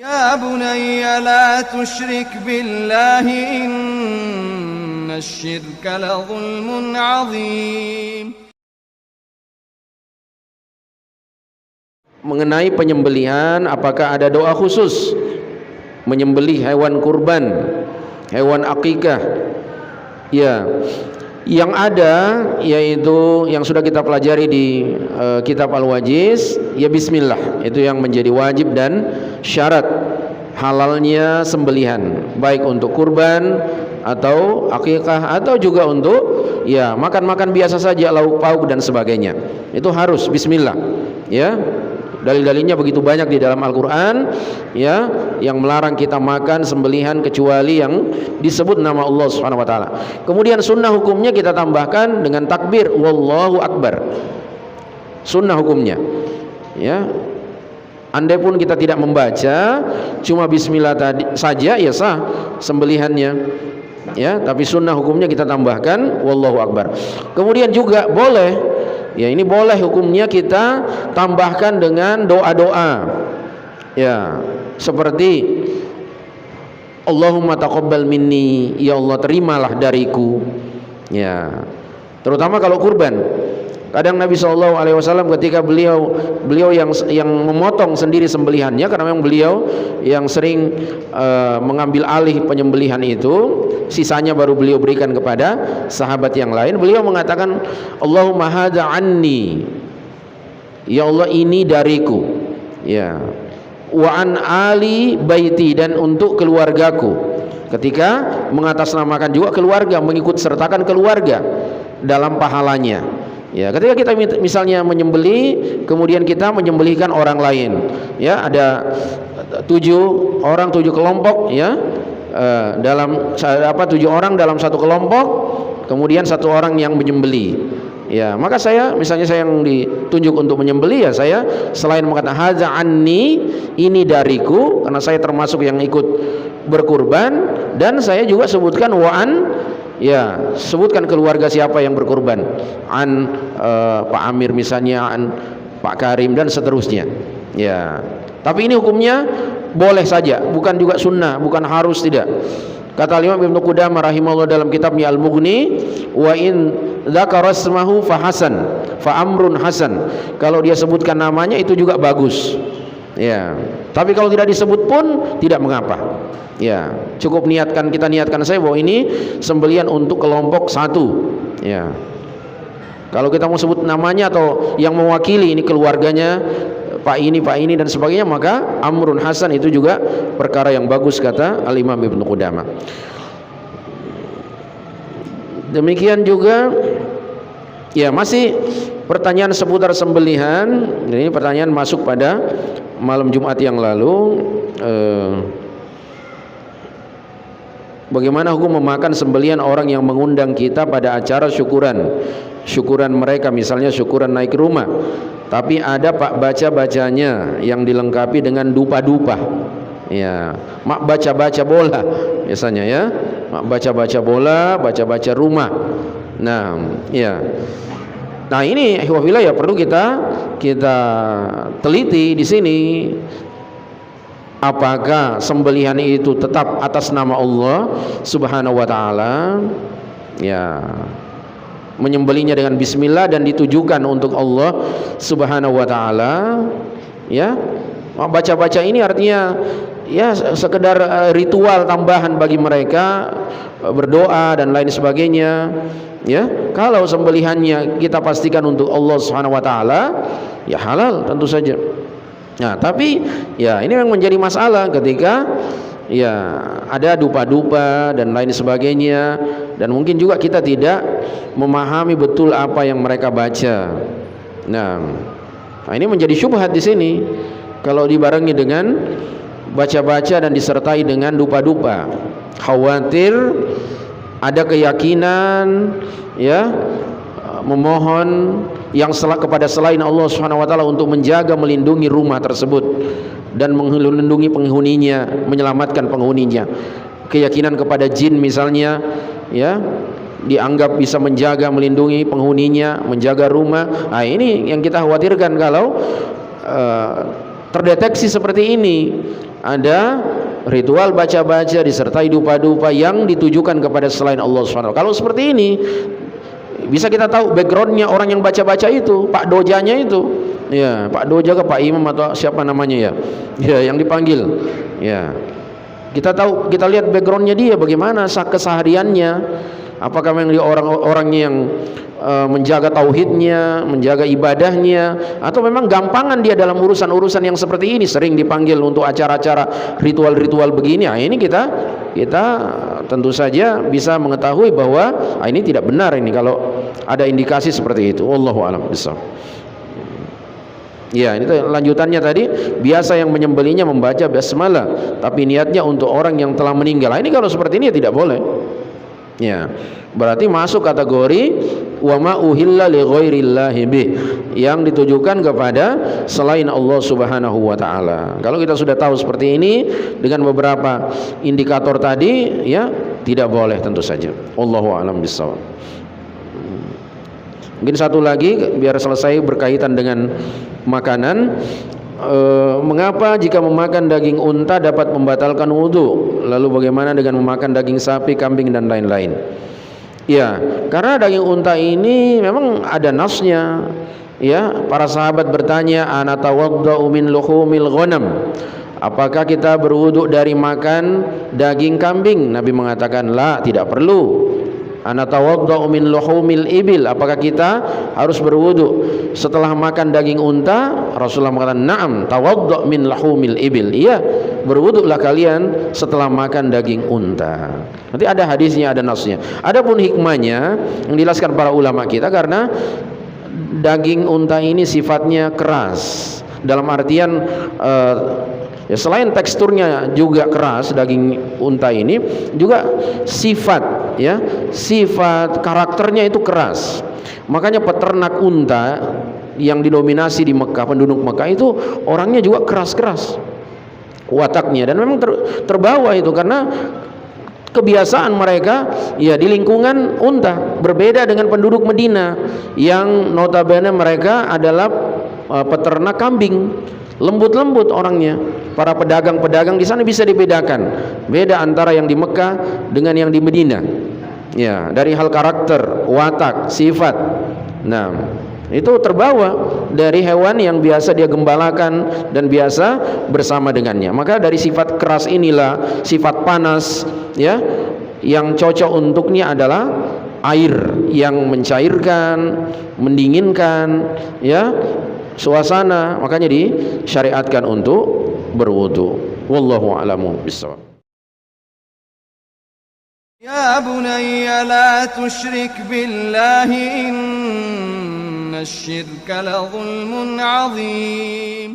Ya bunayya la tusyrik billahi innasyirka la zulmun azim. Mengenai penyembelihan, apakah ada doa khusus menyembelih hewan kurban, hewan akikah? Ya, yang ada yaitu yang sudah kita pelajari di kitab Al-Wajiz, ya bismillah, itu yang menjadi wajib dan syarat halalnya sembelihan, baik untuk kurban atau akikah atau juga untuk ya makan-makan biasa saja, lauk pauk dan sebagainya. Itu harus bismillah. Ya, dalil-dalilnya begitu banyak di dalam Al-Quran, ya, yang melarang kita makan sembelihan kecuali yang disebut nama Allah Subhanahu Wa Taala. Kemudian sunnah hukumnya kita tambahkan dengan takbir wallahu akbar. Sunnah hukumnya, ya. Andai pun kita tidak membaca, cuma bismillah tadi saja, ya sah sembelihannya, ya. Tapi sunnah hukumnya kita tambahkan wallahu akbar. Kemudian juga boleh, ya ini boleh hukumnya kita tambahkan dengan doa-doa, ya, seperti Allahumma taqabbal minni, ya Allah terimalah dariku, ya. Terutama kalau kurban. Kadang Nabi SAW ketika beliau yang memotong sendiri sembelihannya, karena memang beliau yang sering mengambil alih penyembelihan itu, sisanya baru beliau berikan kepada sahabat yang lain. Beliau mengatakan Allahumma hadza anni, ya Allah ini dariku, ya, wa an ali baiti, dan untuk keluargaku. Ketika mengatasnamakan juga keluarga, mengikut sertakan keluarga dalam pahalanya. Ya, ketika kita misalnya menyembeli, kemudian kita menyembelihkan orang lain, ya, ada 7 orang 7 kelompok, ya, dalam 7 orang dalam satu kelompok, kemudian 1 orang yang menyembeli, ya, maka saya misalnya saya yang ditunjuk untuk menyembeli, ya saya selain mengatakan hadza anni, ini dariku, karena saya termasuk yang ikut berkurban, dan saya juga sebutkan wa'an, ya, sebutkan keluarga siapa yang berkurban, an Pak Amir misalnya, an Pak Karim dan seterusnya, ya. Tapi ini hukumnya boleh saja, bukan juga sunnah, bukan harus, tidak. Kata Imam Ibnu Qudamah rahimahullah dalam kitabnya Al-Mughni, wa in dzakara ismahu fa hasan fa amrun hasan, kalau dia sebutkan namanya itu juga bagus, ya. Tapi kalau tidak disebut pun tidak mengapa, ya. Cukup kita niatkan saya bahwa ini sembelihan untuk kelompok 1, ya. Kalau kita mau sebut namanya atau yang mewakili ini keluarganya Pak ini dan sebagainya, maka amrun hasan, itu juga perkara yang bagus, kata Al-Imam Ibnu Qudamah. Demikian juga, ya, masih pertanyaan seputar sembelihan. Ini pertanyaan masuk pada malam Jumat yang lalu. Bagaimana hukum memakan sembelihan orang yang mengundang kita pada acara syukuran mereka, misalnya syukuran naik rumah, tapi ada pak baca-bacanya yang dilengkapi dengan dupa-dupa, ya, mak baca-baca bola biasanya, ya, mak baca-baca bola, baca-baca rumah. Nah, ya, nah ini ihwafillah, ya, perlu kita teliti di sini. Apakah sembelihan itu tetap atas nama Allah Subhanahu wa taala, ya, menyembelihnya dengan bismillah dan ditujukan untuk Allah Subhanahu wa taala, ya. Baca-baca ini artinya ya sekedar ritual tambahan bagi mereka, berdoa dan lain sebagainya, ya. Kalau sembelihannya kita pastikan untuk Allah Subhanahu wa taala, ya halal tentu saja. Nah, tapi ya ini memang menjadi masalah ketika ya ada dupa-dupa dan lain sebagainya, dan mungkin juga kita tidak memahami betul apa yang mereka baca. Nah ini menjadi syubhat di sini kalau dibarengi dengan baca-baca dan disertai dengan dupa-dupa. Khawatir ada keyakinan, ya, memohon yang kepada selain Allah Subhanahu wa taala untuk menjaga, melindungi rumah tersebut dan melindungi penghuninya, menyelamatkan penghuninya. Keyakinan kepada jin misalnya, ya, dianggap bisa menjaga, melindungi penghuninya, menjaga rumah. Nah, ini yang kita khawatirkan kalau terdeteksi seperti ini. ada ritual baca-baca disertai dupa-dupa yang ditujukan kepada selain Allah SWT. Kalau seperti ini bisa kita tahu backgroundnya orang yang baca-baca itu, Pak Dojanya itu, ya Pak Doja ke Pak Imam atau siapa namanya ya yang dipanggil, ya kita tahu, kita lihat backgroundnya dia bagaimana kesehariannya, apakah memang dia orang-orangnya yang menjaga tauhidnya, menjaga ibadahnya, atau memang gampangan dia dalam urusan-urusan yang seperti ini, sering dipanggil untuk acara-acara ritual-ritual begini. Nah, ini kita tentu saja bisa mengetahui bahwa ini tidak benar ini kalau ada indikasi seperti itu. Wallahu a'lam bishawab. Ya, ini lanjutannya tadi, biasa yang menyembelinya membaca basmalah tapi niatnya untuk orang yang telah meninggal. Nah, ini kalau seperti ini ya tidak boleh. Ya, berarti masuk kategori wa ma uhilla li ghairillahi bih, yang ditujukan kepada selain Allah Subhanahu wa taala. Kalau kita sudah tahu seperti ini dengan beberapa indikator tadi, ya tidak boleh tentu saja. Wallahu a'lam bishawab. Mungkin satu lagi biar selesai berkaitan dengan makanan. Mengapa jika memakan daging unta dapat membatalkan wudu? Lalu bagaimana dengan memakan daging sapi, kambing dan lain-lain? Ya, karena daging unta ini memang ada nasnya. Ya, para sahabat bertanya, ana tawadda'u min luhumil ghanam. Apakah kita berwudu dari makan daging kambing? Nabi mengatakan, la, tidak perlu. Ana tawadda'u min luhumil ibil. Apakah kita harus berwudu setelah makan daging unta? Rasulullah mengatakan, na'am, tawadda' min luhumil ibil. Iya, berwudulah kalian setelah makan daging unta. Nanti ada hadisnya, ada nasnya. Adapun hikmahnya yang dijelaskan para ulama kita, karena daging unta ini sifatnya keras. Dalam artian ya, selain teksturnya juga keras, daging unta ini juga sifat, ya, sifat karakternya itu keras. Makanya peternak unta yang didominasi di Mekah, penduduk Mekah itu orangnya juga keras-keras wataknya, dan memang terbawa itu karena kebiasaan mereka ya di lingkungan unta. Berbeda dengan penduduk Medina yang notabene mereka adalah peternak kambing, lembut-lembut orangnya. Para pedagang-pedagang di sana bisa dibedakan, beda antara yang di Mekah dengan yang di Medina. Ya, dari hal karakter, watak, sifat. Nah, itu terbawa dari hewan yang biasa dia gembalakan dan biasa bersama dengannya. Maka dari sifat keras inilah, sifat panas, ya, yang cocok untuknya adalah air yang mencairkan, mendinginkan, ya, suasana. Makanya disyariatkan untuk berwudu. Wallahu a'lamu bishawab. يا بني لا تشرك بالله إن الشرك لظلم عظيم